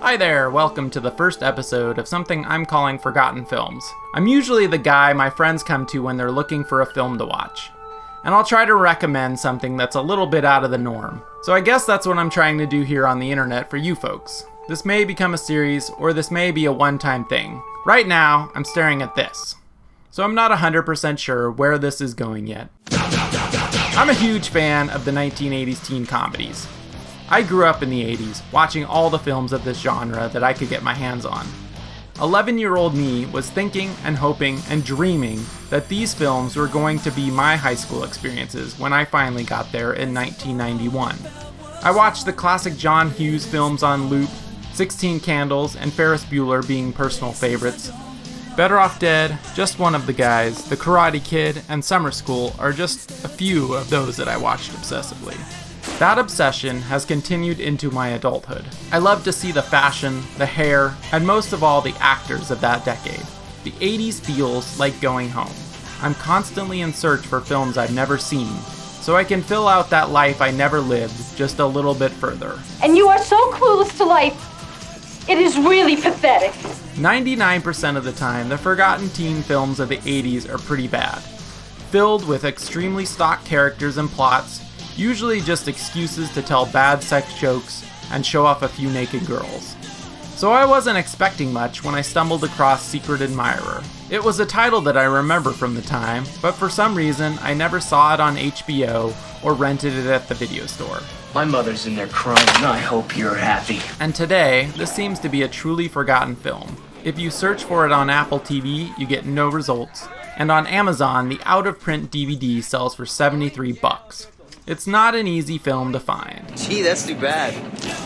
Hi there, welcome to the first episode of something I'm calling Forgotten Films. I'm usually the guy my friends come to when they're looking for a film to watch. And I'll try to recommend something that's a little bit out of the norm. So I guess that's what I'm trying to do here on the internet for you folks. This may become a series, or this may be a one-time thing. Right now, I'm staring at this. So I'm not 100% sure where this is going yet. I'm a huge fan of the 1980s teen comedies. I grew up in the 80s, watching all the films of this genre that I could get my hands on. 11-year-old me was thinking and hoping and dreaming that these films were going to be my high school experiences when I finally got there in 1991. I watched the classic John Hughes films on loop, 16 Candles and Ferris Bueller being personal favorites. Better Off Dead, Just One of the Guys, The Karate Kid, and Summer School are just a few of those that I watched obsessively. That obsession has continued into my adulthood. I love to see the fashion, the hair, and most of all the actors of that decade. The 80s feels like going home. I'm constantly in search for films I've never seen, so I can fill out that life I never lived just a little bit further. And you are so clueless to life. It is really pathetic. 99% of the time, the forgotten teen films of the 80s are pretty bad. Filled with extremely stock characters and plots, usually just excuses to tell bad sex jokes and show off a few naked girls. So I wasn't expecting much when I stumbled across Secret Admirer. It was a title that I remember from the time, but for some reason I never saw it on HBO or rented it at the video store. My mother's in there crying, and I hope you're happy. And today, this seems to be a truly forgotten film. If you search for it on Apple TV, you get no results. And on Amazon, the out-of-print DVD sells for $73. It's not an easy film to find. Gee, that's too bad.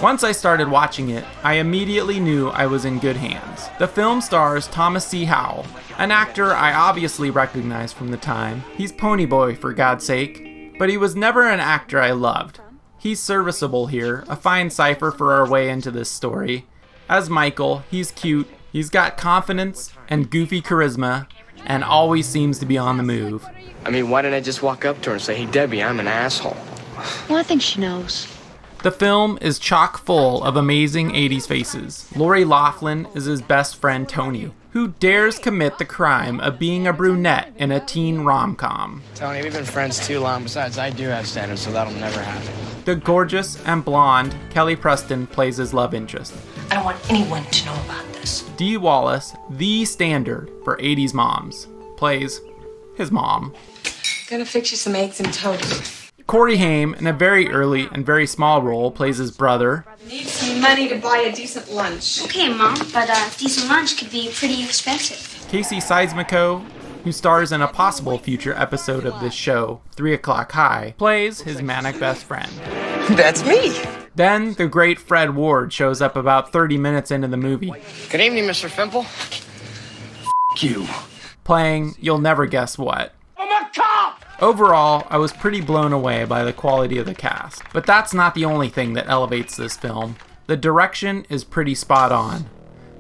Once I started watching it, I immediately knew I was in good hands. The film stars Thomas C. Howell, an actor I obviously recognized from the time. He's Ponyboy, for God's sake. But he was never an actor I loved. He's serviceable here, a fine cipher for our way into this story. As Michael, he's cute, he's got confidence and goofy charisma, and always seems to be on the move. I mean, why didn't I just walk up to her and say, "Hey, Debbie, I'm an asshole"? Well, I think she knows. The film is chock full of amazing 80s faces. Lori Loughlin is his best friend Tony, who dares commit the crime of being a brunette in a teen rom-com. Tony, we've been friends too long. Besides, I do have standards, so that'll never happen. The gorgeous and blonde Kelly Preston plays his love interest. I don't want anyone to know about this. Dee Wallace, the standard for 80s moms, plays his mom. Gonna fix you some eggs and toast. Corey Haim, in a very early and very small role, plays his brother. Need some money to buy a decent lunch. Okay, Mom, but decent lunch could be pretty expensive. Casey Seismico, who stars in a possible future episode of this show, 3 O'Clock High, plays his manic best friend. That's me. Then the great Fred Ward shows up about 30 minutes into the movie, Good evening, Mr. Fimple. You. playing you'll never guess what. I'm a cop! Overall, I was pretty blown away by the quality of the cast. But that's not the only thing that elevates this film. The direction is pretty spot on.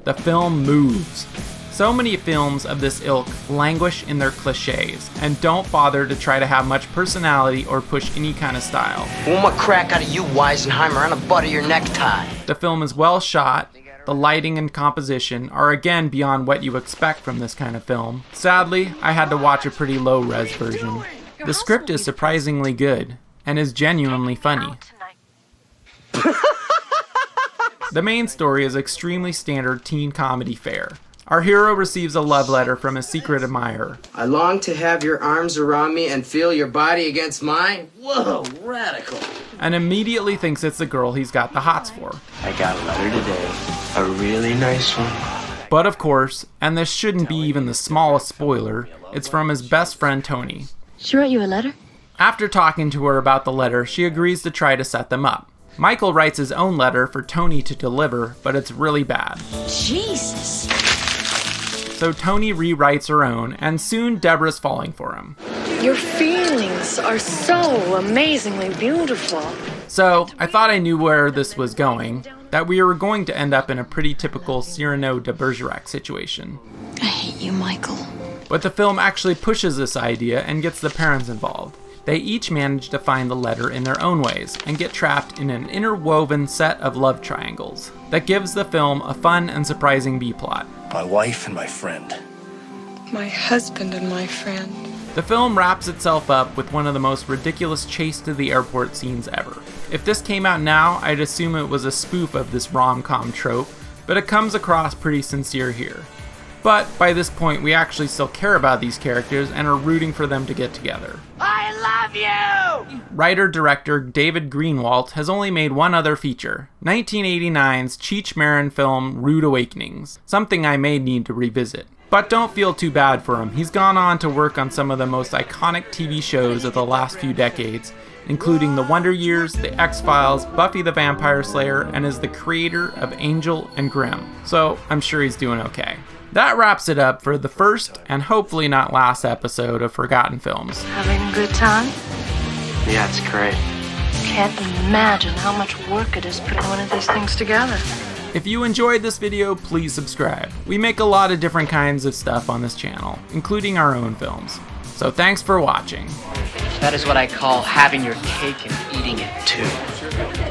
The film moves. So many films of this ilk languish in their cliches and don't bother to try to have much personality or push any kind of style. Want a crack out of you, Weisenheimer, and a butt of your necktie. The film is well shot. The lighting and composition are again beyond what you expect from this kind of film. Sadly, I had to watch a pretty low-res version. The script is surprisingly good and is genuinely funny. The main story is extremely standard teen comedy fare. Our hero receives a love letter from his secret admirer. I long to have your arms around me and feel your body against mine. Whoa, radical. And immediately thinks it's the girl he's got the hots for. I got a letter today. A really nice one. But of course, and this shouldn't be even the smallest spoiler, it's from his best friend Tony. She wrote you a letter? After talking to her about the letter, she agrees to try to set them up. Michael writes his own letter for Tony to deliver, but it's really bad. Jesus. So Tony rewrites her own, and soon Deborah's falling for him. Your feelings are so amazingly beautiful. So I thought I knew where this was going, that we were going to end up in a pretty typical Cyrano de Bergerac situation. I hate you, Michael. But the film actually pushes this idea and gets the parents involved. They each manage to find the letter in their own ways and get trapped in an interwoven set of love triangles that gives the film a fun and surprising B-plot. My wife and my friend. My husband and my friend. The film wraps itself up with one of the most ridiculous chase to the airport scenes ever. If this came out now, I'd assume it was a spoof of this rom-com trope, but it comes across pretty sincere here. But by this point, we actually still care about these characters and are rooting for them to get together. I love you! Writer-director David Greenwalt has only made one other feature, 1989's Cheech Marin film Rude Awakenings, something I may need to revisit. But don't feel too bad for him. He's gone on to work on some of the most iconic TV shows of the last few decades, including The Wonder Years, The X-Files, Buffy the Vampire Slayer, and is the creator of Angel and Grimm. So I'm sure he's doing okay. That wraps it up for the first and hopefully not last episode of Forgotten Films. Having a good time? Yeah, it's great. Can't imagine how much work it is putting one of these things together. If you enjoyed this video, please subscribe. We make a lot of different kinds of stuff on this channel, including our own films. So thanks for watching. That is what I call having your cake and eating it too.